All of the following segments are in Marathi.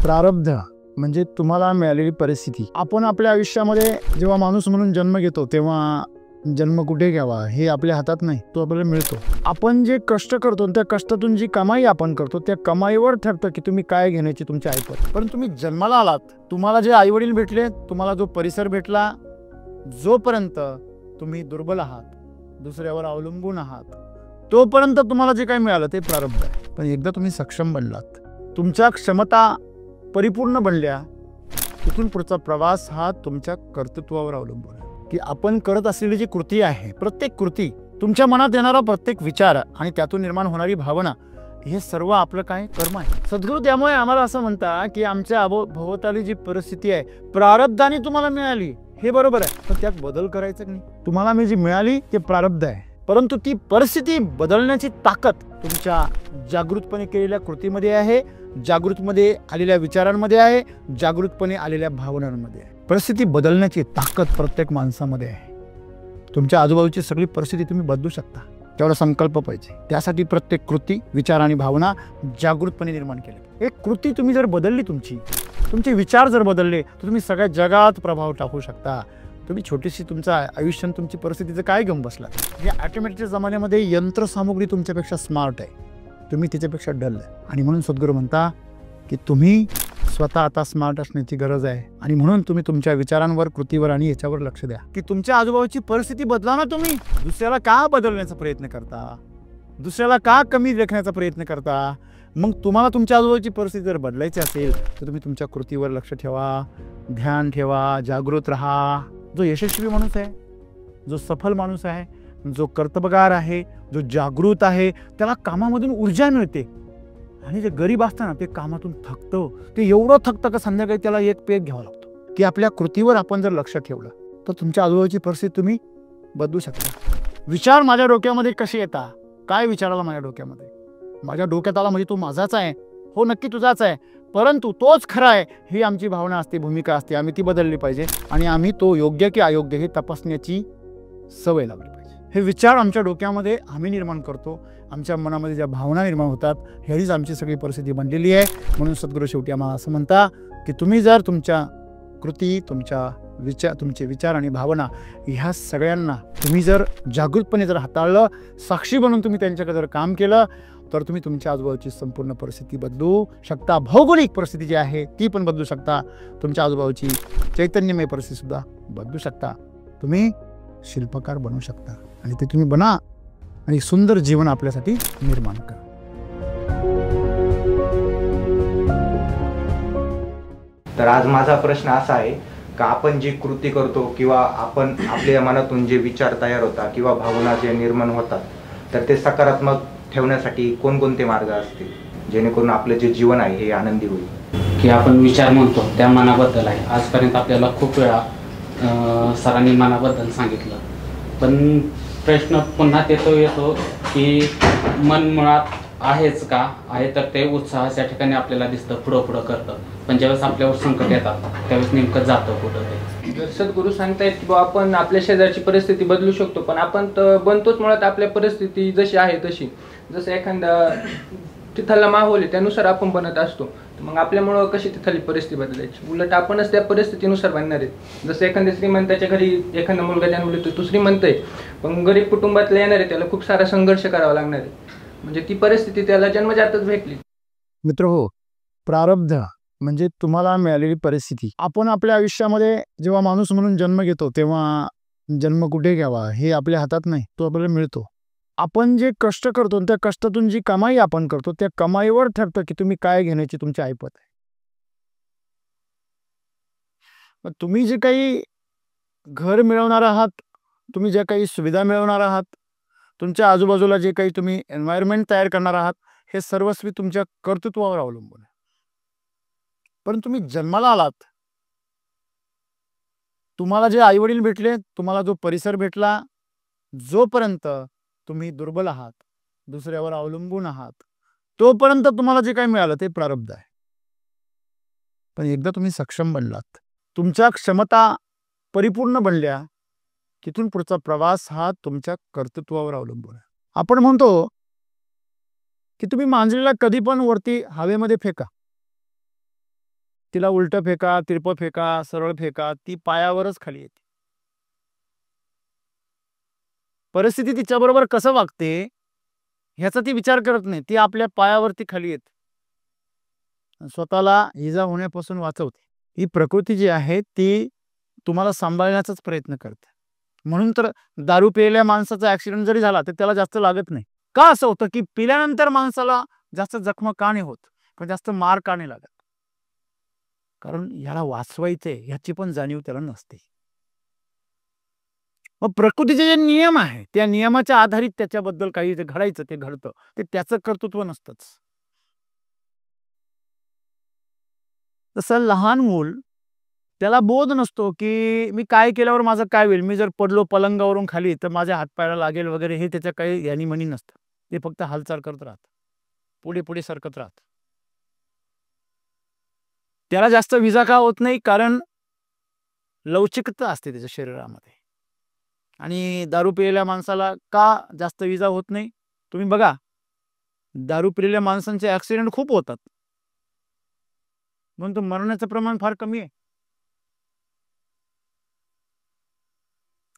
प्रारब्ध म्हणजे तुम्हाला मिळालेली परिस्थिती। आपण आपल्या आयुष्यामध्ये जेव्हा माणूस म्हणून जन्म घेतो तेव्हा जन्म कुठे घ्यावा हे आपल्या हातात नाही, तो आपल्याला मिळतो। आपण जे कष्ट करतो त्या कष्टातून जी कमाई आपण करतो त्या कमाईवर ठरतं की तुम्ही काय घेण्याची तुमची ऐपत। पण तुम्ही जन्माला आलात, तुम्हाला जे आई वडील भेटले, तुम्हाला जो परिसर भेटला, जोपर्यंत तुम्ही दुर्बल आहात, दुसऱ्यावर अवलंबून आहात, तोपर्यंत तुम्हाला जे काही मिळालं ते प्रारब्ध आहे। पण एकदा तुम्ही सक्षम बनलात, तुमच्या क्षमता परिपूर्ण बनल्या, तिथून पुढचा प्रवास हा तुमच्या कर्तृत्वावर अवलंबून आहे की आपण करत असलेली जी कृती आहे, प्रत्येक कृती, तुमच्या मनात येणारा प्रत्येक विचार आणि त्यातून निर्माण होणारी भावना, हे सर्व आपलं काय कर्म आहे। सद्गुरू त्यामुळे आम्हाला असं म्हणता की आमच्या भोवताली जी परिस्थिती आहे प्रारब्धाने तुम्हाला मिळाली, हे बरोबर आहे, पण त्यात बदल करायचं नाही। तुम्हाला मी जी मिळाली ते प्रारब्ध आहे, परंतु ती परिस्थिती बदलण्याची ताकद तुमच्या जागृतपणे केलेल्या कृतीमध्ये आहे, जागृतमध्ये आलेल्या विचारांमध्ये आहे, जागृतपणे आलेल्या भावनांमध्ये आहे। परिस्थिती बदलण्याची ताकद प्रत्येक माणसामध्ये आहे। तुमच्या आजूबाजूची सगळी परिस्थिती तुम्ही बदलू शकता, तेवढा संकल्प पाहिजे। त्यासाठी प्रत्येक कृती, विचार आणि भावना जागृतपणे निर्माण केल्या। एक कृती तुम्ही जर बदलली, तुमचे विचार जर बदलले, तर तुम्ही सगळ्या जगात प्रभाव टाकू शकता। तुम्ही छोटीशी तुमचं आयुष्य तुमची परिस्थितीचं काय घेऊन बसला? या ऑटोमॅटिकच्या जमान्यामध्ये यंत्रसामुग्री तुमच्यापेक्षा स्मार्ट आहे, तुम्ही तिच्यापेक्षा डल आहे। आणि म्हणून सद्गुरू म्हणता की तुम्ही स्वतः आता स्मार्ट असण्याची गरज आहे। आणि म्हणून तुम्ही तुमच्या विचारांवर, कृतीवर आणि याच्यावर लक्ष द्या की तुमच्या आजूबाजूची परिस्थिती बदला ना। तुम्ही दुसऱ्याला का बदलण्याचा प्रयत्न करता? दुसऱ्याला का कमी लेखण्याचा प्रयत्न करता? मग तुम्हाला तुमच्या आजूबाजूची परिस्थिती जर बदलायची असेल तर तुम्ही तुमच्या कृतीवर लक्ष ठेवा, ध्यान ठेवा, जागृत राहा। जो यशस्वी माणूस आहे, जो सफल माणूस आहे, जो कर्तबगार आहे, जो जागृत आहे, त्याला कामामधून ऊर्जा मिळते। आणि जे गरीब असतं ते कामातून थकतो, ते एवढं थकतं का संध्याकाळी त्याला एक पेग घ्यावा लागतो। की आपल्या कृतीवर आपण जर लक्ष ठेवलं तर तुमच्या आजूबाजूची परिस्थिती तुम्ही बदलू शकता। विचार माझ्या डोक्यामध्ये कसे येतात? काय विचाराला माझ्या डोक्यामध्ये? माझ्या डोक्यात आला म्हणजे तो माझाच आहे, हो नक्की तुझाच आहे, परंतु तोच खरा आहे, ही आमची भावना असते, भूमिका असते। आम्ही ती बदलली पाहिजे आणि आम्ही तो योग्य की अयोग्य हे तपासण्याची सवय लावली पाहिजे। हे विचार आमच्या डोक्यामध्ये आम्ही निर्माण करतो, आमच्या मनामध्ये ज्या भावना निर्माण होतात, हीच आमची सगळी परिस्थिती बनलेली आहे। म्हणून सद्गुरू शेवटी आम्हाला असं म्हणता की तुम्ही जर तुमच्या कृती, तुमचे विचार आणि भावना ह्या सगळ्यांना तुम्ही जर जागृतपणे जर हाताळलं, साक्षी बनून तुम्ही त्यांच्याकडे जर काम केलं, तर तुम्ही तुमच्या आजूबाजूची संपूर्ण परिस्थिती बदलू शकता। भौगोलिक परिस्थिती जी आहे ती पण बदलू शकता, तुमच्या आजूबाजूची चैतन्यमय परिस्थिती सुद्धा बदलू शकता। तुम्ही शिल्पकार बनू शकता आणि ते तुम्ही बना आणि सुंदर जीवन आपल्यासाठी निर्माण करा। तर आज माझा प्रश्न असा आहे का आपण जी कृती करतो किंवा आपण आपल्या मनातून जे विचार तयार होतात किंवा भावना जे निर्माण होतात, तर ते सकारात्मक ठेवण्यासाठी कोणकोणते मार्ग असतील जेणेकरून आपलं जे जीवन आहे हे आनंदी होईल? की आपण विचार म्हणतो त्या मनाबद्दल आहे। आजपर्यंत आपल्याला खूप वेळा सरांनी मनाबद्दल सांगितलं, पण प्रश्न पुन्हा येतो की मन मुळात आहेच का? आहे तर ते उत्साहाच्या ठिकाणी आपल्याला दिसतं, पुढं करतं, पण ज्यावेळेस आपल्यावर संकट येतात त्यावेळेस नेमकं जातं कुठं ते? जर सद्गुरू सांगतायत की बाबा आपण आपल्या शेजारची परिस्थिती बदलू शकतो, पण आपण तर बनतोच मुळात आपल्या परिस्थिती जशी आहे तशी। जसं एखादा तिथला माहोल आहे त्यानुसार आपण बनत असतो, तर मग आपल्यामुळं कशी तिथली परिस्थिती बदलायची? उलट आपणच त्या परिस्थितीनुसार बनणार आहे। जसं एखाद्या श्रीमंताच्या घरी एखादा मुलगा जन्मला येतो, तो श्रीमंत आहे, पण गरीब कुटुंबातला येणार आहे, त्याला खूप सारा संघर्ष करावा लागणार आहे, म्हणजे ती परिस्थिती त्याला जन्मजातच भेटली। मित्रहो, प्रारब्ध म्हणजे तुम्हाला मिळालेली परिस्थिती। आपण आपल्या आयुष्यामध्ये जेव्हा माणूस म्हणून जन्म घेतो तेव्हा जन्म कुठे घ्यावा हे आपल्या हातात नाही, तो आपल्याला मिळतो। आपण जे कष्ट करतो त्या कष्टातून जी कमाई आपण करतो त्या कमाईवर ठरतं की तुम्ही काय घेण्याची तुमची ऐपत आहे। मग तुम्ही जे काही घर मिळवणार आहात, तुम्ही जे काही सुविधा मिळवणार आहात, तुमच्या आजूबाजूला जे काही तुम्ही एन्व्हायरमेंट तयार करणार आहात, हे सर्वस्वी तुमच्या कर्तृत्वावर अवलंबून आहे। पण तुम्ही जन्माला आलात, तुम्हाला जे आई वडील भेटले, तुम्हाला जो परिसर भेटला, जोपर्यंत तुम्ही दुर्बल आहात, दुसऱ्यावर अवलंबून आहात, तोपर्यंत तुम्हाला जे काही मिळालं ते प्रारब्ध आहे। पण एकदा तुम्ही सक्षम बनलात, तुमच्या क्षमता परिपूर्ण बनल्या, तिथून पुढचा प्रवास हा तुमच्या कर्तृत्वावर अवलंबून आहे। आपण म्हणतो की तुम्ही मांजरीला कधी पण वरती हवेमध्ये फेका, तिला उलट फेका, तिरपं फेका, सरळ फेका, ती पायावरच खाली येते. परिस्थिती तिच्याबरोबर कसं वागते ह्याचा ती विचार करत नाही. ती आपल्या पायावरती खाली येते, स्वतःला इजा होण्यापासून वाचवते. ही प्रकृती जी आहे ती तुम्हाला सांभाळण्याचाच प्रयत्न करते. म्हणून तर दारू पिलेल्या माणसाचा ऍक्सिडेंट जरी झाला तर त्याला जास्त लागत नाही. का असं होतं की पिल्यानंतर माणसाला जास्त जखमा का नाही होत, किंवा जास्त मार का नाही लागत? कारण ह्याला वाचवायचंय ह्याची पण जाणीव त्याला नसते. मग प्रकृतीचे जे नियम आहे त्या नियमाच्या आधारित त्याच्याबद्दल काही जे घडायचं ते घडतं, ते त्याचं कर्तृत्व नसतंच. तसं लहान मूल, त्याला बोध नसतो की मी काय केल्यावर माझं काय होईल, मी जर पडलो पलंगावरून खाली तर माझ्या हातपायाला लागेल वगैरे, हे त्याच्या काही यानी मनी नसतं. ते फक्त हालचाल करत राहत, पुढे पुढे सरकत राहत. त्याला जास्त विजा का होत नाही, कारण लवचिकता असते त्याच्या शरीरामध्ये. आणि दारू पिलेल्या माणसाला का जास्त विजा होत नाही? तुम्ही बघा, दारू पिलेल्या माणसांचे ऍक्सिडेंट खूप होतात, म्हणून मरण्याचं प्रमाण फार कमी आहे.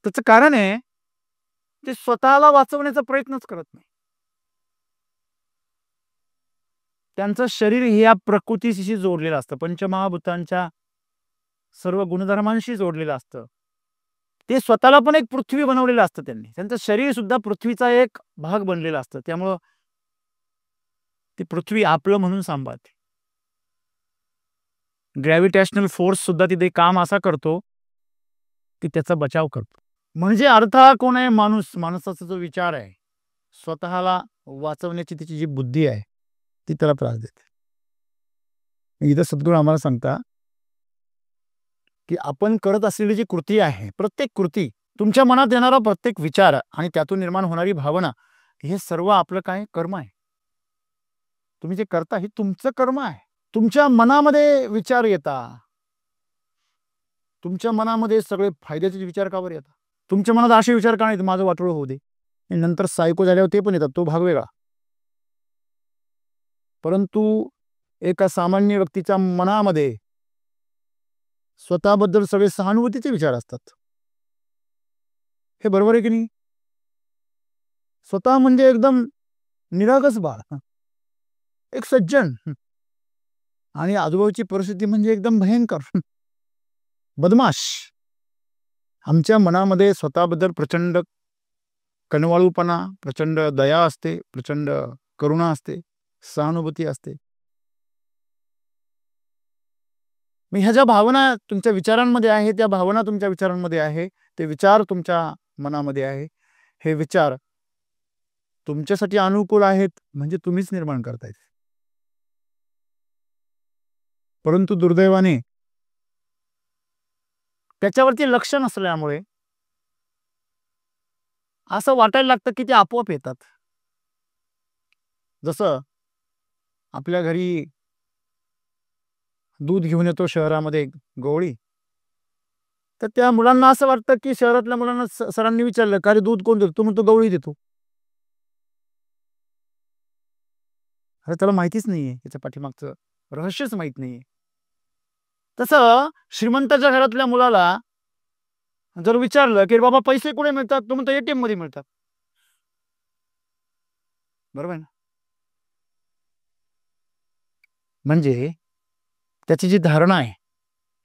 त्याचं कारण आहे ते स्वतःला वाचवण्याचा प्रयत्नच करत नाही. त्यांचं शरीर या प्रकृतीशी जोडलेलं असतं, पंचमहाभूतांच्या सर्व गुणधर्मांशी जोडलेलं असतं. ते स्वतःला पण एक पृथ्वी बनवलेलं असतं त्यांनी. त्यांचं शरीर सुद्धा पृथ्वीचा एक भाग बनलेला असतं. त्यामुळं ती पृथ्वी आपलं म्हणून सांभाळते. ग्रॅव्हिटेशनल फोर्स सुद्धा तिथे काम असा करतो की त्याचा बचाव करतो. म्हणजे अर्थ हा कोण आहे? माणूस. माणसाचा जो विचार आहे, स्वतःला वाचवण्याची त्याची जी बुद्धी आहे ती त्याला त्रास देते. इथं सद्गुरू आम्हाला सांगता की आपण करत असलेली जी कृती आहे, प्रत्येक कृती, तुमच्या मनात येणारा प्रत्येक विचार आणि त्यातून निर्माण होणारी भावना, हे सर्व आपलं काय कर्म आहे. तुम्ही जे करता हे तुमचं कर्म आहे. तुमच्या मनामध्ये विचार येतात, तुमच्या मनामध्ये सगळे फायद्याचे विचार का बरं येतात? तुमच्या मनात असे विचार का नाहीत, माझं वाटोळं होऊ दे, नंतर सायको झाल्यावर ते पण येतात, तो भाग वेगळा. परंतु एका सामान्य व्यक्तीच्या मनामध्ये स्वतःबद्दल सगळे सहानुभूतीचे विचार असतात. हे बरोबर आहे की नाही? स्वतः म्हणजे एकदम निरागस बाळ, एक सज्जन, आणि आजूबाजूची परिस्थिती म्हणजे एकदम भयंकर, बदमाश. आमच्या मनामध्ये स्वतःबद्दल प्रचंड कनवाळूपणा, प्रचंड दया असते, प्रचंड करुणा असते, सहानुभूती असते. मग ह्या ज्या भावना तुमच्या विचारांमध्ये आहे, त्या भावना तुमच्या विचारांमध्ये आहे, ते विचार तुमच्या मनामध्ये आहे, हे विचार तुमच्यासाठी अनुकूल आहेत म्हणजे तुम्हीच निर्माण करतायत. परंतु दुर्दैवाने त्याच्यावरती लक्ष नसल्यामुळे असं वाटायला लागतं की ते आपोआप येतात. जसं आपल्या घरी दूध घेऊन येतो शहरामध्ये गवळी, तर त्या मुलांना असं वाटतं की शहरातल्या मुलांना सरांनी विचारलं का रे दूध कोण देतो? तो म्हणतो गवळी देतो. अरे त्याला माहितीच नाहीये, त्याच्या पाठीमागचं रहस्यच माहित नाहीये. तसं श्रीमंताच्या घरातल्या मुलाला जर विचारलं की बाबा पैसे कुठे मिळतात, तो म्हणतो एटीएम मध्ये मिळतात. बरोबर आहे ना? म्हणजे त्याची जी धारणा आहे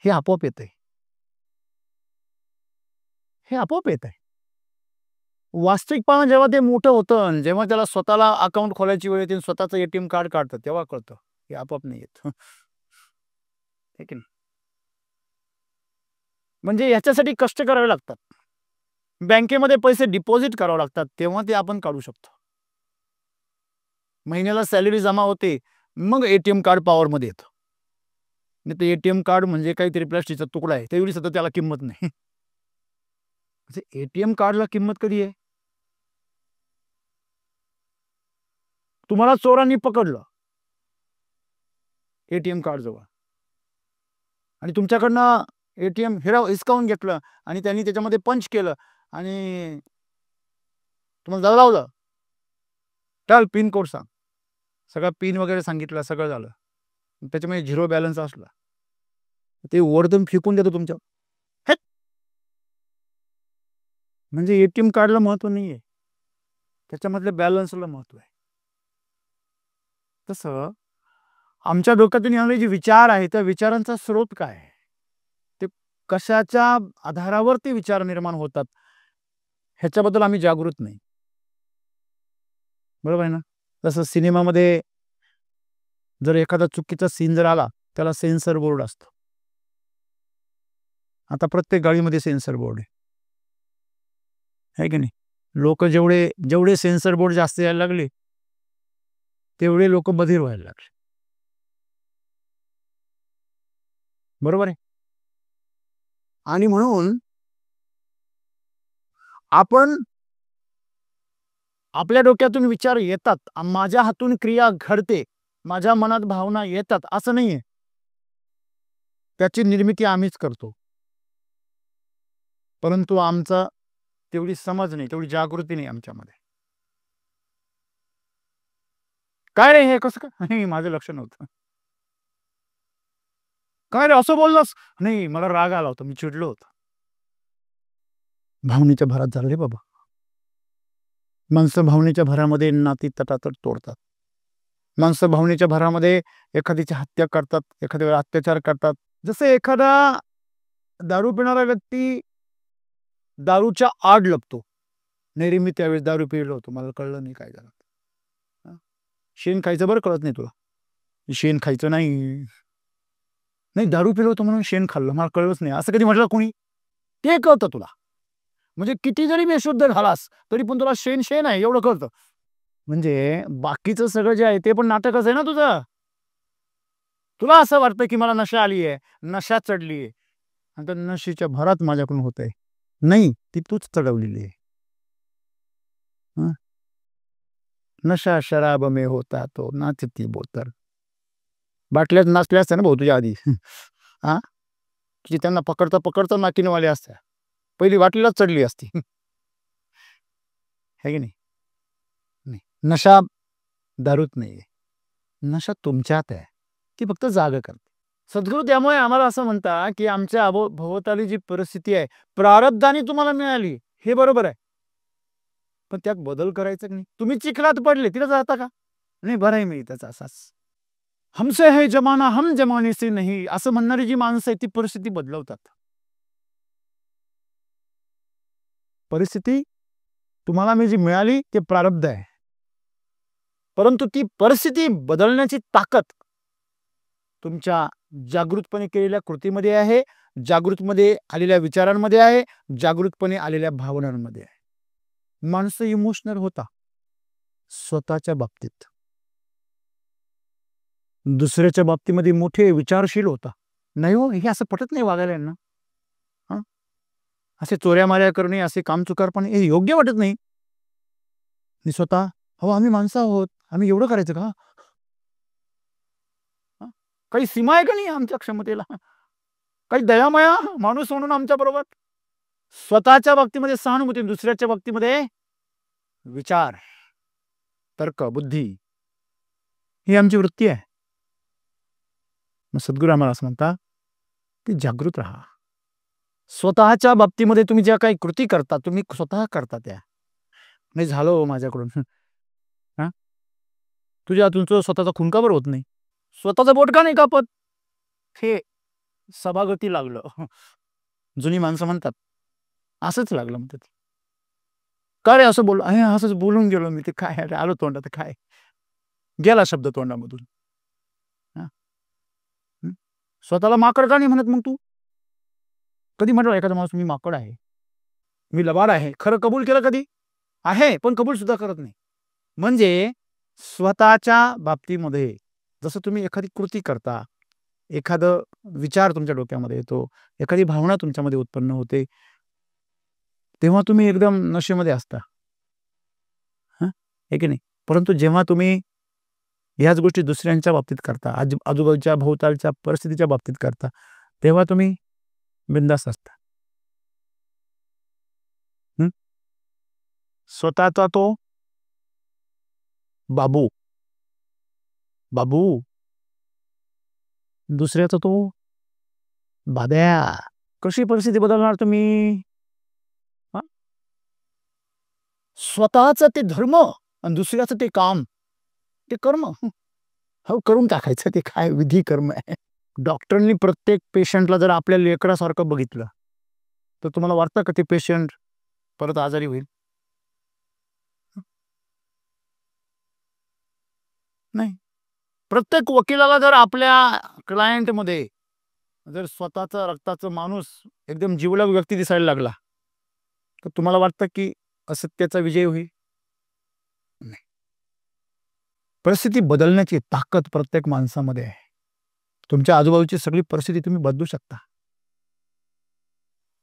हे आपोआप येते, हे आपोआप येत आहे. वास्तविकपणे जेव्हा ते मोठं होतं, जेव्हा त्याला स्वतःला अकाउंट खोलायची वेळ येते, स्वतःचं एटीएम कार्ड काढतं, तेव्हा कळतं हे आपोआप नाही येत. हे की नाही? म्हणजे याच्यासाठी कष्ट करावे लागतात, बँकेमध्ये पैसे डिपॉझिट करावे लागतात, तेव्हा ते आपण काढू शकतो. महिन्याला सॅलरी जमा होते, मग एटीएम कार्ड पॉवरमध्ये येतं. नाही तर एटीएम कार्ड म्हणजे काहीतरी प्लास्टिकचा तुकडा आहे, तेवढी सध्या त्याला किंमत नाही. एटीएम कार्डला किंमत कधी आहे? तुम्हाला चोरांनी पकडलं एटीएम कार्ड जवळ आणि तुमच्याकडनं एटीएम हिसकावून घेतलं आणि त्यांनी त्याच्यामध्ये पंच केलं आणि तुम्हाला लावलं, चल पिन कोड सांग, सगळा पिन वगैरे सांगितलं, सगळं झालं, त्याच्यामध्ये झिरो बॅलन्स असला ते वर्धन फेकून देतो तुमच्या. हे म्हणजे एटीएम कार्डला महत्व नाहीये, त्याच्यामधल्या बॅलन्सला महत्व आहे. तसं आमच्या डोक्यातून येणारे जे विचार आहे त्या विचारांचा स्रोत काय आहे, ते कशाच्या आधारावर ते विचार निर्माण होतात ह्याच्याबद्दल आम्ही जागृत नाही. बरोबर आहे ना. तसं सिनेमामध्ये जर एखादा चुकीचा सीन जर आला त्याला सेन्सर बोर्ड असतो. आता प्रत्येक गाडीमध्ये सेन्सर बोर्ड आहे की नाही. लोक जेवढे जेवढे सेन्सर बोर्ड जास्त यायला लागले तेवढे लोक बधीर व्हायला लागले. बरोबर आहे. आणि म्हणून आपण आपल्या डोक्यातून विचार येतात, माझ्या हातून क्रिया घडते, माझ्या मनात भावना येतात असं नाहीये. त्याची निर्मिती आम्हीच करतो, परंतु आमचा तेवढी समज नाही, तेवढी जागृती नाही आमच्यामध्ये. काय रे हे कसं काय, नाही माझं लक्ष नव्हतं. काय रे असं बोललास, नाही मला राग आला होता, मी चिडलो होतो. भावनेच्या भरात झालं रे बाबा. माणसं भावनेच्या भरामध्ये नाती तटातट तोडतात. माणसं भावनेच्या भरामध्ये एखादीची हत्या करतात, एखाद्यावर अत्याचार करतात. जसं एखादा दारू पिणारा व्यक्ती दारूच्या आड लपतो, नाही रे मी त्यावेळेस दारू पिलो होतो, मला कळलं नाही काय झालं. शेण खायचं बरं, कळत नाही तुला, शेण खायचं नाही, नाही दारू पिलो होतो म्हणून शेण खाल्लं, मला कळलंच नाही असं कधी म्हटलं कोणी, ते कळतं तुला. म्हणजे किती जरी बेशुद्ध झालास तरी पण तुला शेण शेण आहे एवढं कळतं. म्हणजे बाकीचं सगळं जे आहे ते पण नाटकच आहे ना तुझं. तुला असं वाटतं की मला नशा आली आहे, नशा चढली आहे, आणि त्या नशेच्या भरात माझ्याकडून होत आहे. नाही, ती तूच चढवलेली आहे. नशा शराब में होता तो नाचती बोतर. बाटल्यात नाचल्या असत्या ना भाऊ तुझ्या आधी. हा, की त्यांना पकडता पकडता नाकिनवाले असत्या, पहिली बाटलीलाच चढली असती. है की नाही. नाही, नशा दारूत नाहीये, नशा तुमच्यात आहे, ती फक्त जाग करते. सद्गुरू त्यामुळे आम्हाला असं म्हणता की आमच्या भोवताली जी परिस्थिती आहे प्रारब्धाने तुम्हाला मिळाली, हे बरोबर आहे, पण त्यात बदल करायचा की नाही. तुम्ही चिखलात पडले, तिला जाता का नाही, बरं आहे मी त्याचा असाच, हमसे है जमाना हम जमाने से नहीं असं म्हणणारी जी माणसं आहे ती परिस्थिती बदलवतात. परिस्थिती तुम्हाला मी जी मिळाली ते प्रारब्ध आहे, परंतु ती परिस्थिती बदलण्याची ताकद तुमच्या जागृतपणे केलेल्या कृतीमध्ये आहे, जागृतमध्ये आलेल्या विचारांमध्ये आहे, जागृतपणे आलेल्या भावनांमध्ये आहे. माणसं इमोशनल होता स्वतःच्या बाबतीत, दुसऱ्याच्या बाबतीमध्ये मोठे विचारशील होता. नाही हो, हे असं पटत नाही वागायला यांना, असे चोऱ्या माऱ्या करणे, असे कामचुकारपणे हे योग्य वाटत नाही. मी स्वतः, हो आम्ही माणसं आहोत, आम्ही एवढं करायचं का, काही सीमा आहे का नाही आमच्या क्षमतेला, काही दयामया माणूस म्हणून आमच्या बरोबर. स्वतःच्या बाबतीमध्ये सहानुभूती, दुसऱ्याच्या बाबतीमध्ये विचार, तर्क, बुद्धी, ही आमची वृत्ती आहे. मग सद्गुरू आम्हाला असं म्हणता की जागृत राहा. स्वतःच्या बाबतीमध्ये तुम्ही ज्या काही कृती करता तुम्ही स्वतः करता, त्या नाही झालं हो माझ्याकडून, हा तुझ्या हातून स्वतःचा खून का बरं होत नाही, स्वतःचा बोट का नाही कापत, हे सभागती लागलं. जुनी माणसं म्हणतात असंच लागलं, म्हणतात का रे असं बोल, असंच बोलून गेलो मी, ते काय आलो तोंडात, काय गेला शब्द तोंडामधून. स्वतःला माकड का नाही म्हणत मग तू, कधी म्हटलं एखादा माणूस मी माकड आहे, मी लबाड आहे, खरं कबूल केलं कधी आहे, पण कबूल सुद्धा करत नाही. म्हणजे स्वतःच्या बाबतीमध्ये जसं तुम्ही एखादी कृती करता, एखादं विचार तुमच्या डोक्यामध्ये येतो, एखादी भावना तुमच्यामध्ये उत्पन्न होते, तेव्हा तुम्ही एकदम नशेमध्ये असता, हे की नाही. परंतु जेव्हा तुम्ही ह्याच गोष्टी दुसऱ्यांच्या बाबतीत करता, आजूबाजूच्या भोवतालच्या परिस्थितीच्या बाबतीत करता, तेव्हा तुम्ही बिंदास असता. स्वतःचा तो बाबू बाबू, दुसऱ्याचा तो बाब्या, कशी परिस्थिती बदलणार तुम्ही? स्वतःच ते धर्म आणि दुसऱ्याचं ते काम, ते कर्म, हो करून टाकायचं. ते काय विधी कर्म आहे. डॉक्टरनी प्रत्येक पेशंटला जर आपल्या लेकरासारखं बघितलं तर तुम्हाला वाटतं का ते पेशंट परत आजारी होईल? नाही. प्रत्येक वकिलाला जर आपल्या क्लायंटमध्ये जर स्वतःचा रक्ताचा माणूस एकदम जिवलग व्यक्ती दिसायला लागला तर तुम्हाला वाटतं की असत्याचा विजय होईल? नाही. परिस्थिती बदलण्याची ताकद प्रत्येक माणसामध्ये आहे. तुमच्या आजूबाजूची सगळी परिस्थिती तुम्ही बदलू शकता.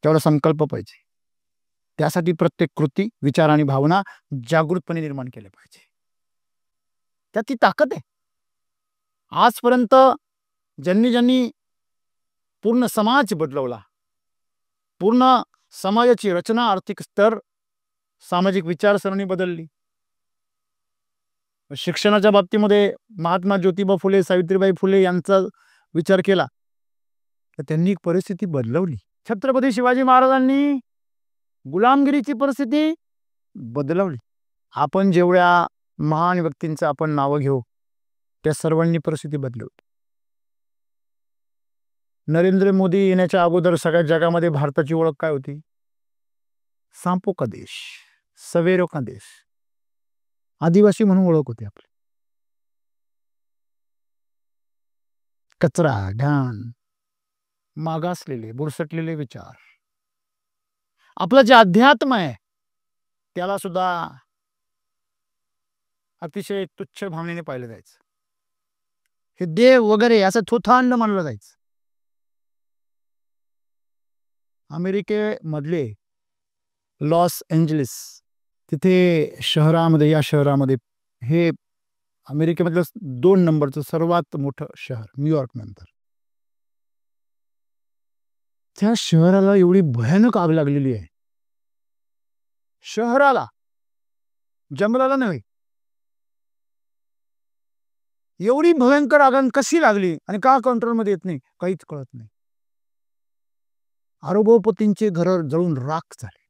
तेवढा संकल्प पाहिजे. त्यासाठी प्रत्येक कृती, विचार आणि भावना जागृतपणे निर्माण केल्या पाहिजे. त्यात ती ताकद आहे. आजपर्यंत ज्यांनी ज्यांनी पूर्ण समाज बदलवला, पूर्ण समाजाची रचना, आर्थिक स्तर, सामाजिक विचारसरणी बदलली. शिक्षणाच्या बाबतीमध्ये महात्मा ज्योतिबा फुले, सावित्रीबाई फुले यांचा विचार केला तर त्यांनी एक परिस्थिती बदलवली. छत्रपती शिवाजी महाराजांनी गुलामगिरीची परिस्थिती बदलवली. आपण जेवढ्या महान व्यक्तींचं आपण नावं घेऊ त्या सर्वांनी परिस्थिती बदलवली. नरेंद्र मोदी येण्याच्या अगोदर सगळ्या जगामध्ये भारताची ओळख काय होती? सांपो का देश, सवेरो का देश, आदिवासी म्हणून ओळख होती आपली. कचरा, घाण, मागासलेले, बुरसटलेले विचार, आपलं जे अध्यात्म आहे त्याला सुद्धा अतिशय तुच्छ भावनेने पाहिलं जायचं. हे देव वगैरे असं थोथांड मानलं जायचं. अमेरिकेमधले लॉस एंजलिस तिथे शहरामध्ये, या शहरामध्ये, हे अमेरिकेमधलं 2 नंबरचं सर्वात मोठं शहर न्यूयॉर्क नंतर, त्या शहराला एवढी भयानक आग लागलेली आहे. शहराला, जंगलाला नव्हे. एवढी भयंकर आग कशी लागली आणि का कंट्रोलमध्ये येत नाही काहीच कळत नाही. अरबोपतींचे घर जळून राख झाले.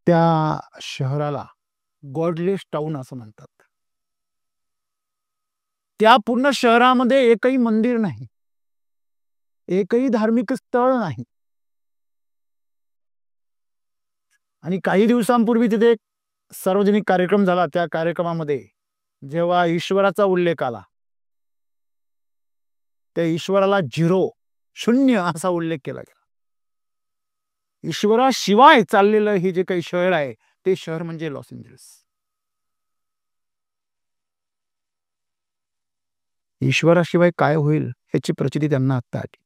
त्या शहराला गॉडलेस टाउन असं म्हणतात. त्या पूर्ण शहरामध्ये एकही मंदिर नाही, एकही धार्मिक स्थळ नाही. आणि काही दिवसांपूर्वी तिथे एक सार्वजनिक कार्यक्रम झाला. त्या कार्यक्रमामध्ये जेव्हा ईश्वराचा उल्लेख आला त्या ईश्वराला 0, 0 असा उल्लेख केला गेला. ईश्वराशिवाय चाललेलं हे जे काही शहर आहे ते शहर म्हणजे लॉस एंजलिस. ईश्वराशिवाय काय होईल याची प्रचिती त्यांना आता आली.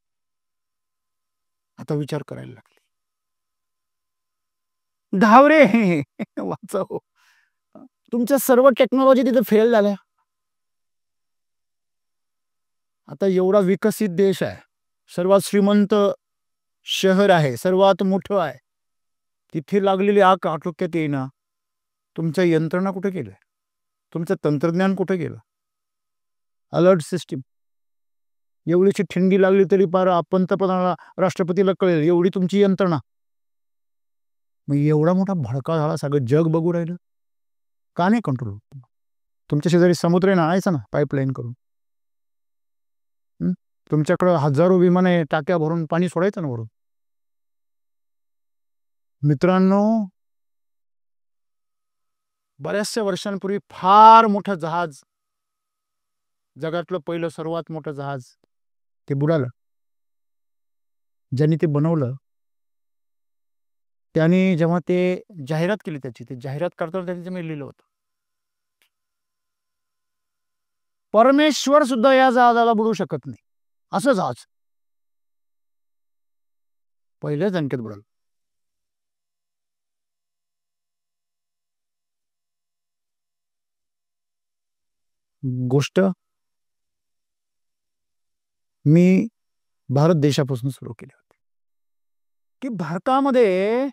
आता विचार करायला लागले. धावरे वाचव, तुमच्या सर्व टेक्नॉलॉजी तिथे फेल झाल्या. आता एवढा विकसित देश आहे, सर्वात श्रीमंत शहर आहे, सर्वात मोठं आहे, तिथे लागलेली आग आटोक्यात येईना, तुमच्या यंत्रणा कुठे गेल्या, तुमचं तंत्रज्ञान कुठे गेलं, अलर्ट सिस्टीम. एवढीची थंडी लागली तरी पार पंतप्रधानाला राष्ट्रपतीला कळेल एवढी तुमची यंत्रणा. मग एवढा मोठा भडका झाला, सगळं जग बघू राहिलं, का नाही कंट्रोल? तुमच्या शेजारी समुद्र आहे ना, आणायचा ना पाईपलाईन करून. तुमच्याकडं हजारो विमाने टाक्या भरून पाणी सोडायचं ना वरून. मित्रांनो, बऱ्याचशा वर्षांपूर्वी फार मोठं जहाज, जगातलं पहिलं सर्वात मोठं जहाज ते बुडालं. ज्यांनी ते बनवलं त्यांनी जेव्हा ते जाहिरात केली, त्याची ते जाहिरात करताना त्यांच्यामध्ये लिहिलं होतं, परमेश्वर सुद्धा या जहाजाला बुडू शकत नाही, असं जहाज पहिल्याच झटक्यात बुडालं. गोष्ट मी भारत देशापासून सुरू केली होती की भारतामध्ये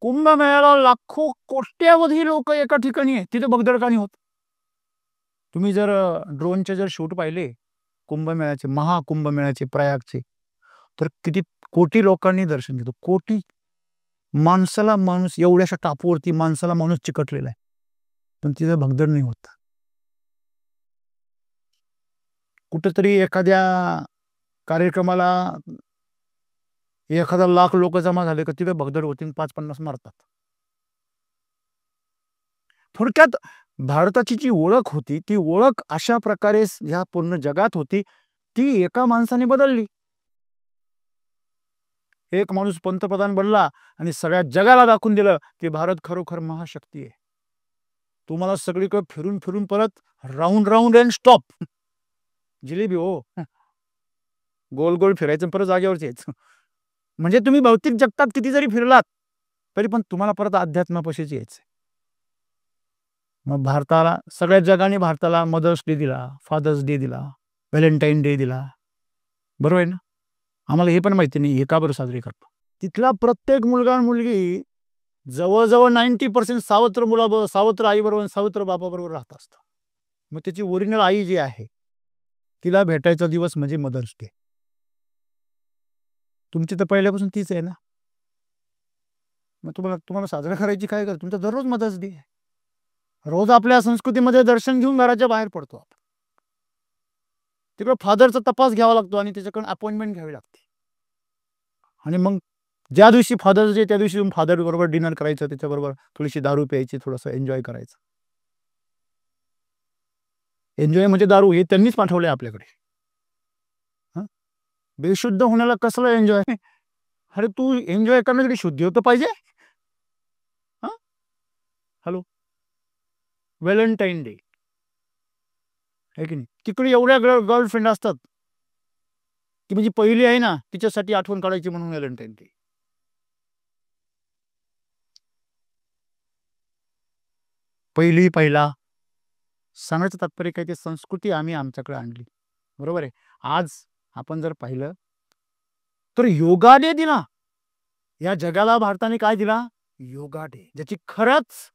कुंभमेळ्याला लाखो कोट्यावधी लोक एका ठिकाणी आहेत, तिथे भगदड का नाही होत? तुम्ही जर ड्रोनचे जर शूट पाहिले कुंभमेळ्याचे, महाकुंभमेळ्याचे, प्रयागचे, तर किती कोटी लोकांनी दर्शन घेतो, कोटी. माणसाला माणूस, एवढ्याशा टापूवरती माणसाला माणूस चिकटलेला आहे, पण तिथे भगदड नाही होत. कुठेतरी एखाद्या कार्यक्रमाला 1,00,000 लोक जमा झाले का तिथे भगदड होती, 5-50 मारतात. थोडक्यात भारताची जी ओळख होती, ती ओळख अशा प्रकारे ह्या पूर्ण जगात होती, ती एका माणसाने बदलली. एक माणूस पंतप्रधान बनला आणि सगळ्या जगाला दाखवून दिलं की भारत खरोखर महाशक्ती आहे. तुम्हाला सगळीकडे फिरून फिरून परत round round and stop, jalebi हो, गोल गोल फिरायचं परत जागेवरच यायचं. म्हणजे तुम्ही भौतिक जगतात किती जरी फिरलात तरी पण तुम्हाला परत अध्यात्मापाशीच यायचं. मग भारताला, सगळ्या जगाने भारताला मदर्स डे दिला, फादर्स डे दिला, व्हॅलेंटाईन डे दिला, बरोबर आहे ना? आम्हाला हे पण माहिती नाही हे का बरं साजरी करतो. तिथला प्रत्येक मुलगा मुलगी जवळजवळ 90% सावत्र सावत्र आईबरोबर, सावत्र बापाबरोबर राहत असतं. मग त्याची ओरिजिनल आई जी आहे तिला भेटायचा दिवस म्हणजे मदर्स डे. तुमची तर पहिल्यापासून तीच आहे ना, मग तुम्हाला साजरा करायची काय गरज? तुमचा दररोज मदर्स डे आहे. रोज आपल्या संस्कृतीमध्ये दर्शन घेऊन घराच्या बाहेर पडतो आपण. तिकडे फादरचा तपास घ्यावा लागतो आणि त्याच्याकडून अपॉइंटमेंट घ्यावी लागते. आणि मग ज्या दिवशी फादर्स डे त्या दिवशी फादर बरोबर डिनर करायचं, त्याच्याबरोबर थोडीशी दारू प्यायची, थोडंसं एन्जॉय करायचं. एन्जॉय म्हणजे दारू, हे त्यांनीच पाठवलंय आपल्याकडे. बेशुद्ध होण्याला कसला एन्जॉय? अरे तू एन्जॉय करण्यासाठी शुद्धी होतं पाहिजे. हॅलो, व्हॅलेंटाईन डे आहे की नाही? तिकडे एवढ्या गर्लफ्रेंड असतात की म्हणजे पहिली आहे ना तिच्यासाठी आठवण काढायची म्हणून व्हॅलेंटाईन डे. पहिला सांगायचं तात्पर्य काय, ते संस्कृती आम्ही आमच्याकडे आणली, बरोबर आहे. आज आपण जर पाहिलं तर योगा डे दिला या जगाला, भारताने काय दिला? योगा डे, ज्याची खरंच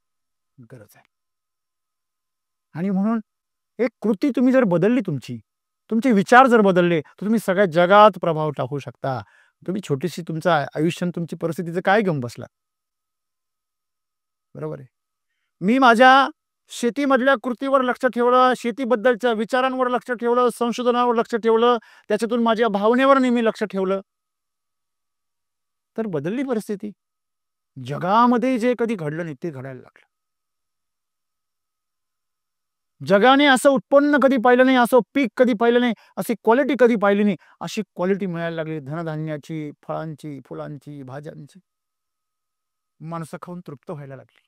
गरज आहे. आणि म्हणून एक कृती तुम्ही जर बदलली, तुमचे विचार जर बदलले तर तुम्ही सगळ्या जगात प्रभाव टाकू शकता. तुम्ही छोटीशी तुमचं आयुष्य, तुमची परिस्थितीचं काय घेऊन बसला, बरोबर आहे. मी माझ्या शेतीमधल्या कृतीवर लक्ष ठेवलं, शेतीबद्दलच्या विचारांवर लक्ष ठेवलं, संशोधनावर लक्ष ठेवलं, त्याच्यातून माझ्या भावनेवर नेहमी लक्ष ठेवलं, तर बदलली परिस्थिती. जगामध्ये जे कधी घडलं नाही ते घडायला लागलं. जगाने असं उत्पन्न कधी पाहिलं नाही, असं पीक कधी पाहिलं नाही, अशी क्वालिटी कधी पाहिली नाही, अशी क्वालिटी मिळायला लागली धनधान्याची, फळांची, फुलांची, भाज्यांची. माणसं खाऊन तृप्त व्हायला लागली.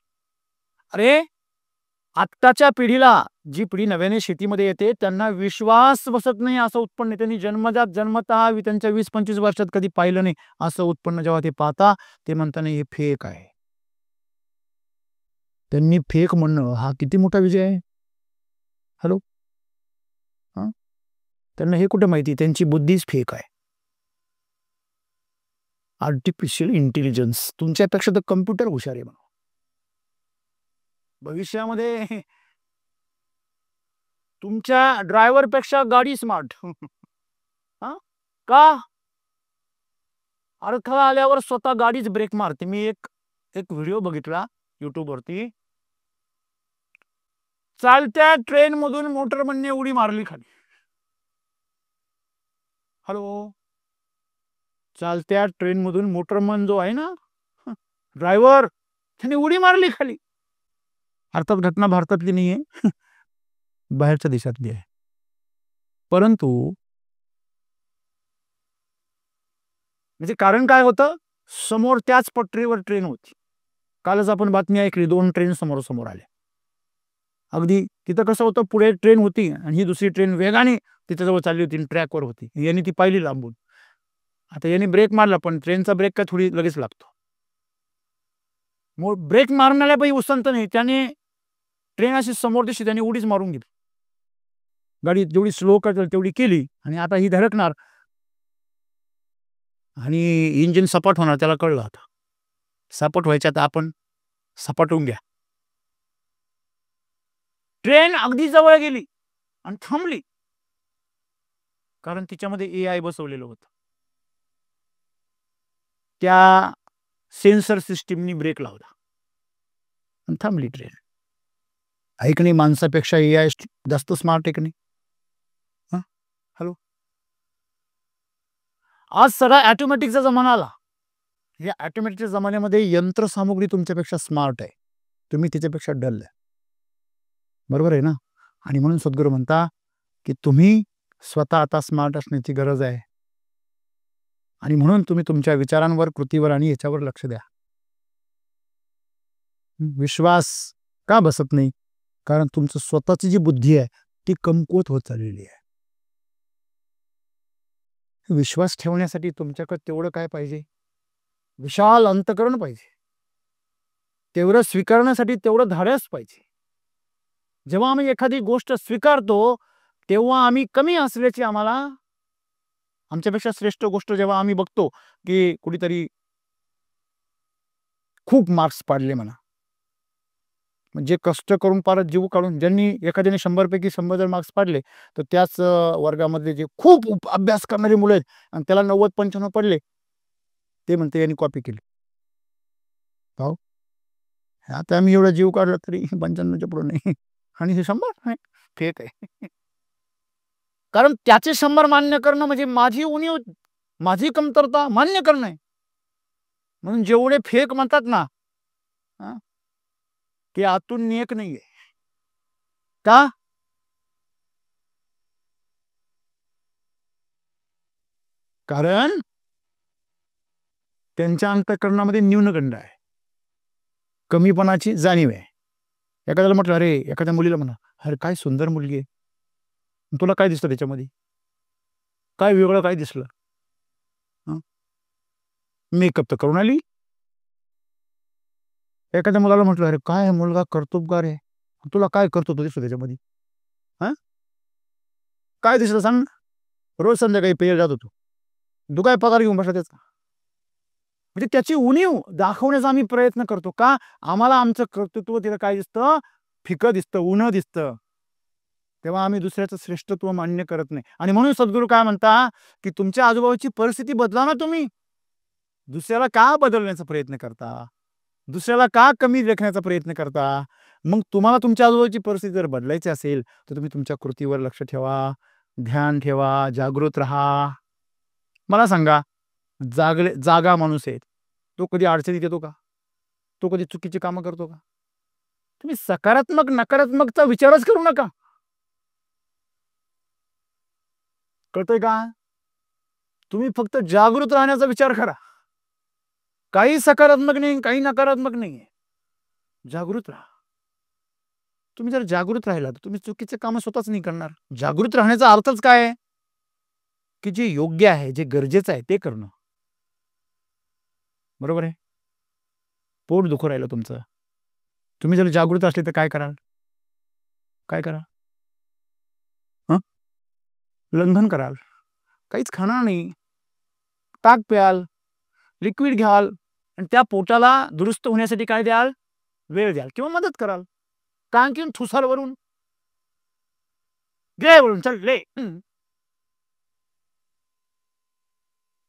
अरे आत्ताच्या पिढीला, जी पिढी नव्याने शेतीमध्ये येते, त्यांना विश्वास बसत नाही असं उत्पन्न त्यांनी जन्मतः त्यांच्या 20-25 वर्षात कधी पाहिलं नाही असं उत्पन्न. जेव्हा ते पाहता ते म्हणताना हे फेक आहे. त्यांनी फेक म्हणणं हा किती मोठा विजय आहे. हॅलो, त्यांना हे कुठे माहिती त्यांची बुद्धीच फेक आहे. आर्टिफिशियल इंटेलिजन्स तुमच्यापेक्षा तर कम्प्युटर हुशार आहे म्हणा. भविष्यामध्ये तुमच्या ड्रायव्हर पेक्षा गाडी स्मार्ट. हा का? अडथळा आल्यावर स्वतः गाडीच ब्रेक मारते. मी एक एक व्हिडिओ बघितला युट्यूबवरती. चालत्या ट्रेन मधून मोटरमनने उडी मारली खाली. हॅलो, चालत्या ट्रेन मधून मोटरमन जो आहे ना ड्रायव्हर, त्याने उडी मारली खाली. अर्थात घटना भारतातली नाही आहे, बाहेरच्या देशातली आहे. परंतु म्हणजे कारण काय होतं, समोर त्याच पटरीवर ट्रेन होती. कालच आपण बातमी ऐकली, 2 ट्रेन समोर समोर आल्या. अगदी तिथं कसं होतं, पुढे ट्रेन होती आणि ही दुसरी ट्रेन वेगाने तिच्याजवळ चालली होती, ट्रॅकवर होती. यांनी ती पाहिली लांबून. आता यांनी ब्रेक मारला, पण ट्रेनचा ब्रेक काय थोडी लगेच लागतो. मग ब्रेक मारणाऱ्या बाई उसंत नाही, त्याने ट्रेन अशी समोर दिसली, त्याने उडीच मारून घेतली. गाडी जेवढी स्लो करतील तेवढी केली आणि आता ही धडकणार आणि इंजिन सपाट होणार. त्याला कळलं आता सपाट व्हायच्या, आता आपण सपाटून घ्या. ट्रेन अगदी जवळ गेली आणि थांबली, कारण तिच्यामध्ये AI बसवलेलं होतं. त्या सेन्सर सिस्टीमनी ब्रेक लावला आणि थांबली ट्रेन. ऐक नाही, माणसापेक्षा AI जास्त स्मार्ट आहे की नाही? हॅलो, आज सगळा ऑटोमॅटिकचा जमाना आला. या ऑटोमॅटिकच्या जमान्यामध्ये यंत्रसामुग्री तुमच्यापेक्षा स्मार्ट आहे, तुम्ही तिच्यापेक्षा डल आहे. बरोबर आहे ना? आणि म्हणून सद्गुरू म्हणता की तुम्ही स्वतः आता स्मार्ट असण्याची गरज आहे. आणि म्हणून तुम्ही तुमच्या विचारांवर, कृतीवर आणि याच्यावर लक्ष द्या. विश्वास का बसत नाही? कारण तुमचं स्वतःची जी बुद्धी आहे ती कमकुवत होत चाललेली आहे. विश्वास ठेवण्यासाठी तुमच्याकडे तेवढं काय पाहिजे? विशाल अंतःकरण पाहिजे. तेवढं स्वीकारण्यासाठी तेवढं धाडस पाहिजे. जेव्हा आम्ही एखादी गोष्ट स्वीकारतो तेव्हा आम्ही कमी असल्याची आम्हाला, आमच्यापेक्षा श्रेष्ठ गोष्ट जेव्हा आम्ही बघतो की कुठेतरी खूप मार्क्स पाडले म्हणा, म्हणजे कष्ट करून परत जीव काढून, ज्यांनी एखाद्याने 100 पैकी 100 जर मार्क्स पाडले तर त्याच वर्गामध्ये जे खूप अभ्यास करणारी मुलं आहेत आणि त्याला 90-95 पडले, ते म्हणते यांनी कॉपी केली. पाहू, आता आम्ही एवढा जीव काढला तरी 95च्या पुढे नाही, आणि हे 100 नाही, फेक आहे. कारण त्याचे 100 मान्य करणं म्हणजे माझी उणीव, माझी कमतरता मान्य करणं आहे. म्हणून जेवढे फेक म्हणतात ना, ते आतून नेक नाहीये. का? कारण त्यांच्या अंतःकरणामध्ये न्यूनगंड आहे, कमीपणाची जाणीव आहे. एखाद्याला म्हटलं, अरे एखाद्या मुलीला म्हणा, अरे काय सुंदर मुलगी आहे, तुला काय दिसतं त्याच्यामध्ये? काय वेगळं काय दिसलं? मेकअप तर करून आली. एखाद्या मुलाला म्हटलं, अरे काय मुलगा कर्तबगार आहे, तुला काय कर्तृत्व दिसतो त्याच्यामध्ये? काय दिसलं सांग? रोज संध्याकाळी पेय जात होतो, तू काय पगार घेऊन बसला त्याचा? म्हणजे त्याची उणीव दाखवण्याचा आम्ही प्रयत्न करतो. का? आम्हाला आमचं कर्तृत्व तिला काय दिसतं? फिकं दिसतं, उणं दिसतं. तेव्हा आम्ही दुसऱ्याचं श्रेष्ठत्व मान्य करत नाही. आणि म्हणून सद्गुरू काय म्हणता की तुमच्या आजूबाजूची परिस्थिती बदला ना. तुम्ही दुसऱ्याला का बदलण्याचा प्रयत्न करता? दुसऱ्याला का कमी लेखण्याचा प्रयत्न करता? मग तुम्हाला तुमच्या आजूबाजूची परिस्थिती जर बदलायची असेल तर तुम्ही तुमच्या कृतीवर लक्ष ठेवा, ध्यान ठेवा, जागृत राहा. मला सांगा, जागा माणूस आहे, तो कधी अडचणीत येतो का? तो कधी चुकीची कामं करतो का? तुम्ही सकारात्मक नकारात्मकचा विचारच करू नका. कळतंय का? तुम्ही फक्त जागृत राहण्याचा विचार करा. काही सकारात्मक नाही, काही नकारात्मक नाही, जागृत राहा. तुम्ही जर जागृत राहिला तर तुम्ही चुकीचे काम स्वतःच नाही करणार. जागृत राहण्याचा अर्थच काय आहे? की जे योग्य आहे, जे गरजेचं आहे ते करणं. बरोबर आहे? पोट दुखू राहिलं तुमचं, तुम्ही जर जागृत असले तर काय कराल? काय कराल? लंघन कराल, काहीच खाणार नाही, ताक प्याल, लिक्विड घ्याल आणि त्या पोटाला दुरुस्त होण्यासाठी काय द्याल, वेळ द्याल किंवा मदत कराल. कारण की ठुसाल वरून गे वरून चल ले.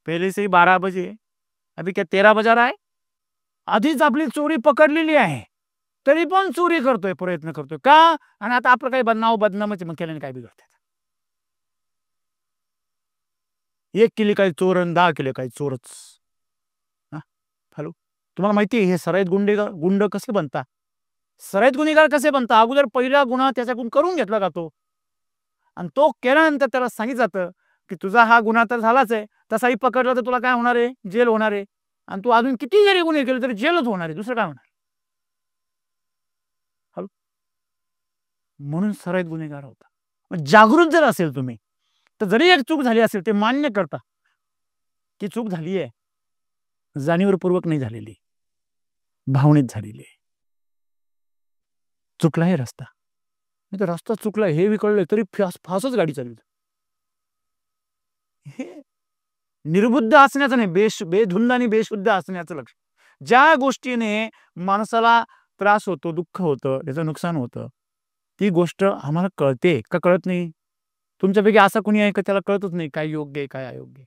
पहिले से 12 बजे, अभी क्या 13 बजा रहा है. आधीच आपली चोरी पकडलेली आहे, तरी पण चोरी करतोय, प्रयत्न करतोय का. आणि आता आपलं काही नाव बदनामच, मग केल्याने काय बिघडत. 1 किलो काही चोर आणि 10 किलो काही चोरच. हॅलो, तुम्हाला माहिती आहे हे सराईत गुंड कसे बनतात, सराईत गुन्हेगार कसे बनतात. अगोदर पहिला गुन्हा त्याच्याकडून करून घेतला जातो आणि तो केल्यानंतर त्याला सांगितलं जातं की तुझा हा गुन्हा तर झालाच आहे, तसाही पकडला तर तुला काय होणार आहे, जेल होणार आहे. आणि तू अजून किती जरी गुन्हे केले तरी जेलच होणार आहे, दुसरं काय होणार. हॅलो, म्हणून सराईत गुन्हेगार होता. जागृत जर असेल तुम्ही तर जरी एक चूक झाली असेल ते मान्य करता की चूक झाली आहे, जाणीवपूर्वक नाही झालेली, भावनेत झालेली आहे. चुकला आहे रस्ता, नाही तर रस्ता चुकला हे बी कळलं तरी फासच गाडी चालवली. हे निर्बुद्ध असण्याचं नाही, बेधुंद आणि बेशुद्ध असण्याचं लक्ष. ज्या गोष्टीने माणसाला त्रास होतो, दुःख होतं, त्याचं नुकसान होतं, ती गोष्ट आम्हाला कळते का कळत नाही. तुमच्यापैकी असा कोणी आहे का त्याला कळतच नाही काय योग्य आहे काय अयोग्य आहे,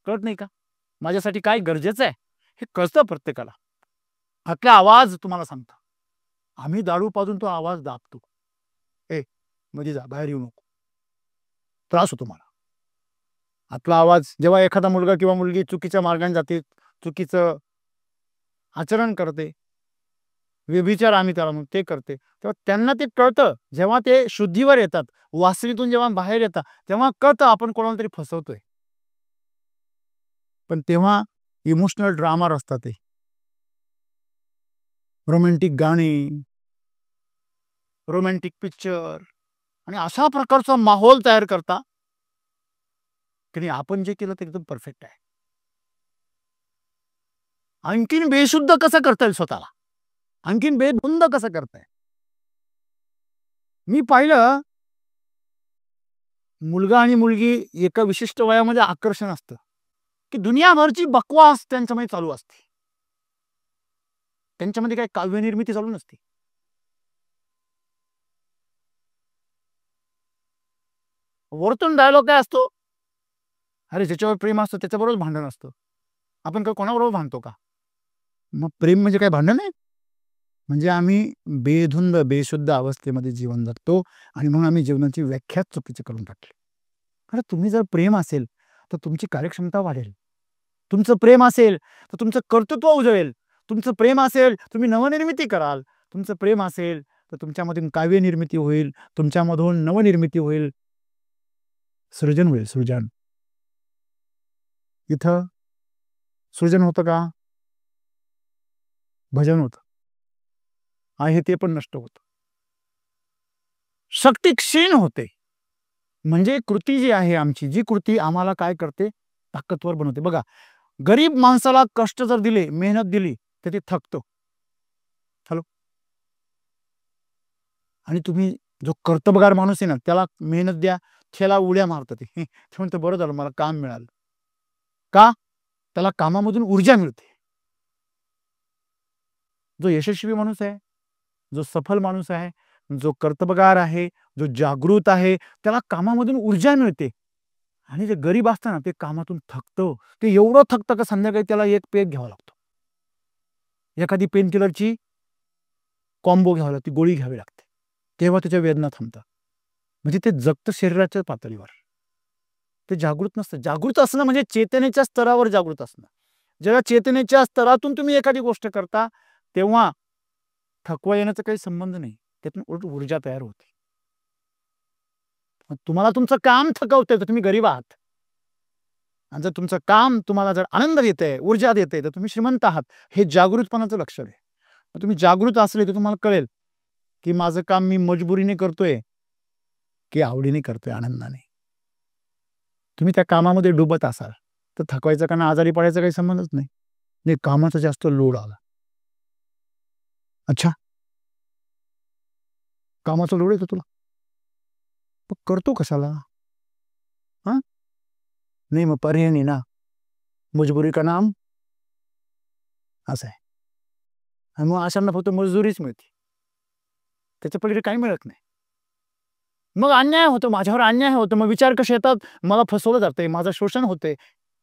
कळत नाही का. माझ्यासाठी काय गरजेचं आहे हे कळतं प्रत्येकाला. आपला आवाज तुम्हाला सांगता, आम्ही दारू पाजून तो आवाज दाबतो, ए मध्ये जा, बाहेर येऊ नको, त्रास होतो मला. आपला आवाज जेव्हा एखादा मुलगा किंवा मुलगी चुकीच्या मार्गाने जाते, चुकीचं आचरण करते, व्यभिचार आम्ही त्याला म्हणतो ते करते, तेव्हा त्यांना ते कळतं. जेव्हा ते शुद्धीवर येतात, वासनीतून जेव्हा बाहेर येतात, तेव्हा कळतं आपण कोणाला तरी फसवतोय. पण तेव्हा इमोशनल ड्रामा असतात, ते रोमॅन्टिक गाणी, रोमॅन्टिक पिक्चर आणि अशा प्रकारचा माहोल तयार करता की आपण जे केलं ते एकदम परफेक्ट आहे. आणखीन बेशुद्ध कसं करता येईल स्वतःला, आणखीन बेधुंद कसं करताय. मी पाहिलं मुलगा आणि मुलगी एका विशिष्ट वयामध्ये आकर्षण असतं की दुनियाभरची बकवास त्यांच्यामध्ये चालू असते, त्यांच्यामध्ये काही काव्यनिर्मिती चालू नसते. वरतून डायलॉग काय असतो, अरे ज्याच्यावर प्रेम असतं त्याच्याबरोबर भांडण असतं, आपण काय कोणाबरोबर भांडतो का. मग प्रेम म्हणजे काय भांडण आहे. म्हणजे आम्ही बेधुंद बेशुद्ध अवस्थेमध्ये जीवन जगतो आणि मग आम्ही जीवनाची व्याख्याच चुकीची करून टाकली. अरे तुम्ही जर प्रेम असेल तर तुमची कार्यक्षमता वाढेल, तुमचं प्रेम असेल तर तुमचं कर्तृत्व उजवेल, तुमचं प्रेम असेल तुम्ही नवनिर्मिती कराल, तुमचं प्रेम असेल तर तुमच्यामधून काव्य निर्मिती होईल, तुमच्यामधून नवनिर्मिती होईल, सृजन होईल. सृजन इथं सृजन होतं का, भजन होतं आहे ते पण नष्ट होतं, शक्ती क्षीण होते. म्हणजे कृती जी आहे आमची, जी कृती आम्हाला काय करते, ताकदवर बनवते. बघा, गरीब माणसाला कष्ट जर दिले, मेहनत दिली तर ते थकतो. हॅलो, आणि तुम्ही जो कर्तबगार माणूस आहे ना त्याला मेहनत द्या, त्याला उड्या मारतात ते म्हणतं बरं झालं मला काम मिळालं. का, त्याला कामामधून ऊर्जा मिळते. जो यशस्वी माणूस आहे, जो सफल माणूस आहे, जो कर्तबगार आहे, जो जागृत आहे, त्याला कामामधून ऊर्जा मिळते. आणि जे गरीब असतं ना ते कामातून थकतं, ते एवढं थकतं का संध्याकाळी त्याला एक पेग घ्यावा लागतो, एखादी पेन किलरची कॉम्बो घ्यावा लागते, गोळी घ्यावी लागते, तेव्हा त्याच्या वेदना थांबतात. म्हणजे ते जगतं शरीराच्या पातळीवर, ते जागृत नसतं. जागृत असणं म्हणजे चेतनेच्या स्तरावर जागृत असणं. जेव्हा चेतनेच्या स्तरातून तुम्ही एखादी गोष्ट करता तेव्हा थकवा येण्याचा काही संबंध नाही, त्यातून उलट ऊर्जा तयार होते. तुम्हाला तुमचं काम थकवतंय तर तुम्ही गरीब आहात, आणि जर तुमचं काम तुम्हाला जर आनंद देतंय, ऊर्जा देतंय, तर तुम्ही श्रीमंत आहात. हे जागृतपणाचं लक्षण आहे. तुम्ही जागृत असले तर तुम्हाला कळेल की माझं काम मी मजबुरीने करतोय की आवडीने करतोय, आनंदाने. तुम्ही त्या कामामध्ये डुबत असाल तर थकवायचं का आजारी पडायचा काही संबंधच नाही. नाही, कामाचा जास्त लोड आला, अच्छा कामाचा लोड येतो तुला, पण करतो कशाला. हा, नहीं, मैं पर्याय नहीं ना, मजबूरी का नाम असं आहे. आणि मग अशांना फक्त मजुरीच मिळते, त्याच्या पलीकडे काही मिळत नाही. मग अन्याय होतो, माझ्यावर अन्याय होतो. मग विचार कसे येतात, मला फसवलं जातंय, माझं शोषण होतंय,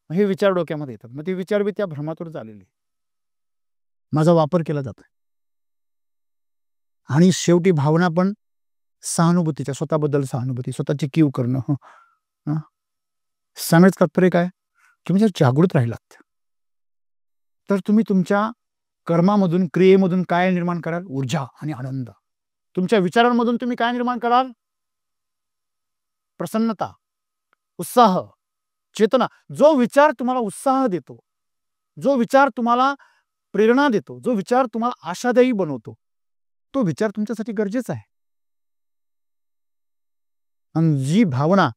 हे विचार डोक्यामध्ये येतात. मग ते विचार बी त्या भ्रमातून आलेले, माझा वापर केला जातोय. आणि शेवटी भावना पण सहानुभूतीच्या, स्वतःबद्दल सहानुभूती, स्वतःची कीव करणं. सांगायचं तात्पर्य काय की म्हणजे जागृत राहिलात तर तुम्ही तुमच्या कर्मामधून, क्रियेमधून काय निर्माण कराल? ऊर्जा आणि आनंद. तुमच्या विचारांमधून तुम्ही काय निर्माण कराल? प्रसन्नता, उत्साह, चेतना. जो विचार तुम्हाला उत्साह देतो, जो विचार तुम्हाला प्रेरणा देतो, जो विचार तुम्हाला आशादायी बनवतो, तो विचार तुमच्यासाठी गरजेचा आहे. आणि जी भावना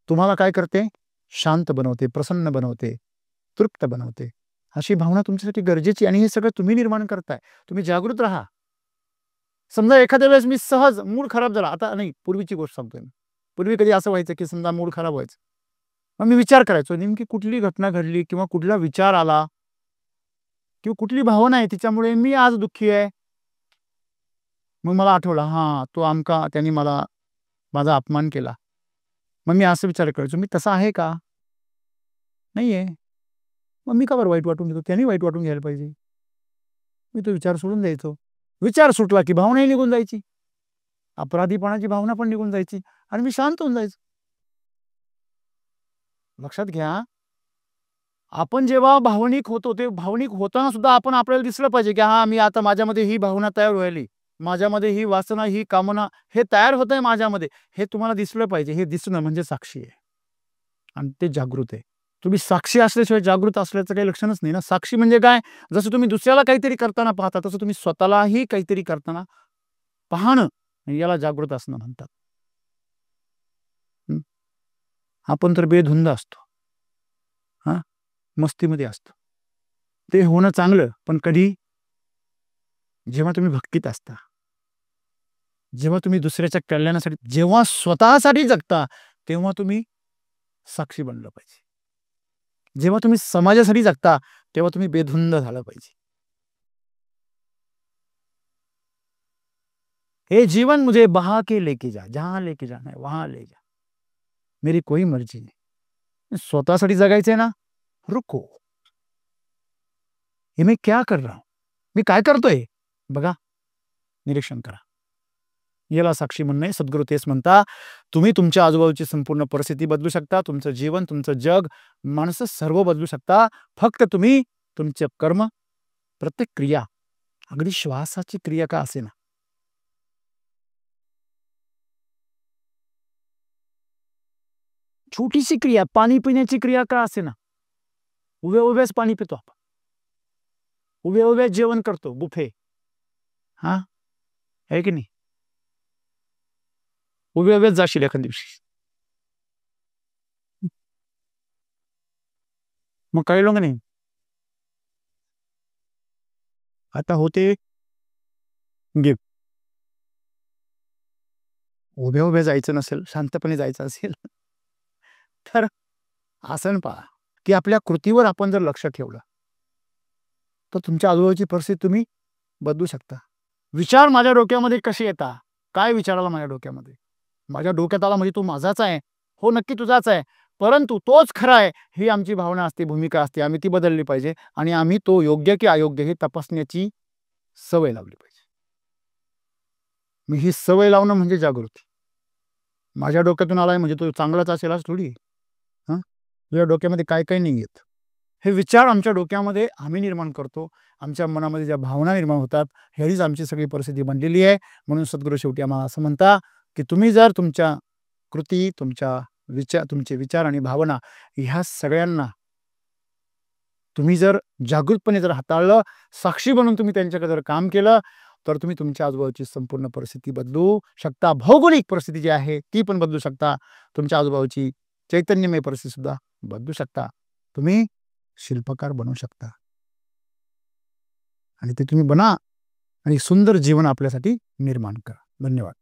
तुम्हाला काय करते? शांत बनवते, प्रसन्न बनवते, तृप्त बनवते, अशी भावना तुमच्यासाठी गरजेची. आणि हे सगळं तुम्ही निर्माण करताय. तुम्ही जागृत राहा. समजा एखाद्या वेळेस मी सहज मूड खराब झाला, आता नाही, पूर्वीची गोष्ट सांगतोय मी. पूर्वी कधी असं व्हायचं की समजा मूड खराब व्हायचं, मग मी विचार करायचो नेमकी कुठली घटना घडली किंवा कुठला विचार आला किंवा कुठली भावना आहे तिच्यामुळे मी आज दुःखी आहे. मग मला आठवलं, हा तो आमका त्यांनी मला माझा अपमान केला. मग मी असं विचार करायचो, मी तसा आहे का? नाहीये. मग मी का बरं वाईट वाटून घेतो? त्यांनी वाईट वाटून घ्यायला पाहिजे. मी तो विचार सोडून द्यायचो. विचार सुटला की भावनाही निघून जायची, अपराधीपणाची भावना पण निघून जायची आणि मी शांत होऊन जायचो. लक्षात घ्या, आपण जेव्हा भावनिक होतो, ते भावनिक होताना सुद्धा आपण आपल्याला दिसलं पाहिजे की हा, मी आता माझ्यामध्ये ही भावना तयार व्हायली, माझ्यामध्ये ही वासना, ही कामना हे तयार होत आहे माझ्यामध्ये, हे तुम्हाला दिसलं पाहिजे. हे दिसणं म्हणजे साक्षी आहे आणि ते जागृत आहे. तुम्ही साक्षी असल्याशिवाय जागृत असल्याचं काही लक्षणच नाही ना. साक्षी म्हणजे काय? जसं तुम्ही दुसऱ्याला काहीतरी करताना पाहता, तसं तुम्ही स्वतःलाही काहीतरी करताना पाहणं, याला जागृत असणं म्हणतात. आपण तर बेधुंद असतो, हा, मस्तीमध्ये असतो. ते होणं चांगलं, पण कधी? जेव्हा तुम्ही भक्तीत असता, जेव्हा तुम्ही दुसऱ्याच्या कल्याणासाठी, जेव्हा स्वतःसाठी जगता, तेव्हा तुम्ही साक्षी बनलं पाहिजे. जेव्हा तुम्ही समाजासाठी जगता, तेव्हा तुम्ही बेधुंद झालं पाहिजे. हे जीवन मुझे बहा के लेके जा, जहां लेके जाना है वहां ले जा, मेरी कोई मर्जी नहीं. स्वतःसाठी जगायचंय ना, रुको, हे मी क्या कर रहा हूं, मी काय करतोय बघा, निरीक्षण करा. याला साक्षी म्हणणं आहे. सद्गुरू तेच म्हणता, तुम्ही तुमच्या आजूबाजूची संपूर्ण परिस्थिती बदलू शकता, तुमचं जीवन, तुमचं जग, माणसं सर्व बदलू शकता. फक्त तुम्ही तुमचे कर्म, प्रत्येक क्रिया, अगदी श्वासाची क्रिया का असे ना, छोटीशी क्रिया, पाणी पिण्याची क्रिया का असे ना, उभ्या उभ्याच पाणी पितो आपण, उभ्या उभ्याच जेवण करतो, बुफे, हा आहे की नाही? उभ्या उभ्याच जाशील एखाद्या दिवशी. मग काही लोक नाही, आता होते गिफ्ट. उभ्या उभ्या जायचं नसेल, शांतपणे जायचं असेल तर आसन पहा, की आपल्या कृतीवर आपण जर लक्ष ठेवलं तर तुमच्या आजूबाजूची परिस्थिती तुम्ही बदलू शकता. विचार माझ्या डोक्यामध्ये कसे येतात? काय विचाराला माझ्या डोक्यामध्ये? माझ्या डोक्यात आला म्हणजे तो माझाच आहे, हो नक्की तुझाच आहे, परंतु तोच खरा आहे, ही आमची भावना असते, भूमिका असते. आम्ही ती बदलली पाहिजे आणि आम्ही तो योग्य की अयोग्य हे तपासण्याची सवय लावली पाहिजे. मी ही सवय लावणं म्हणजे जागृती. माझ्या डोक्यातून आलाय म्हणजे तो चांगलाच असेल आज थोडी. हां, तुझ्या डोक्यामध्ये काय काय नाही येत, हे विचार आमच्या डोक्यामध्ये आम्ही निर्माण करतो. आमच्या मनामध्ये ज्या भावना निर्माण होतात, हीच आमची सगळी परिस्थिती बनलेली आहे. म्हणून सद्गुरू शेवटी आम्हाला असं म्हणता की तुम्ही जर तुमच्या कृती, तुमचे विचार आणि भावना ह्या सगळ्यांना तुम्ही जर जागृतपणे जर हाताळलं, साक्षी बनून तुम्ही त्यांच्याकडे जर काम केलं, तर तुम्ही तुमच्या आजूबाजूची संपूर्ण परिस्थिती बदलू शकता. भौगोलिक परिस्थिती जी आहे ती पण बदलू शकता. तुमच्या आजूबाजूची चैतन्यमय परिस्थिती सुद्धा बदलू शकता. तुम्ही शिल्पकार बनवू शकता आणि ते तुम्ही बना आणि सुंदर जीवन आपल्यासाठी निर्माण करा. धन्यवाद.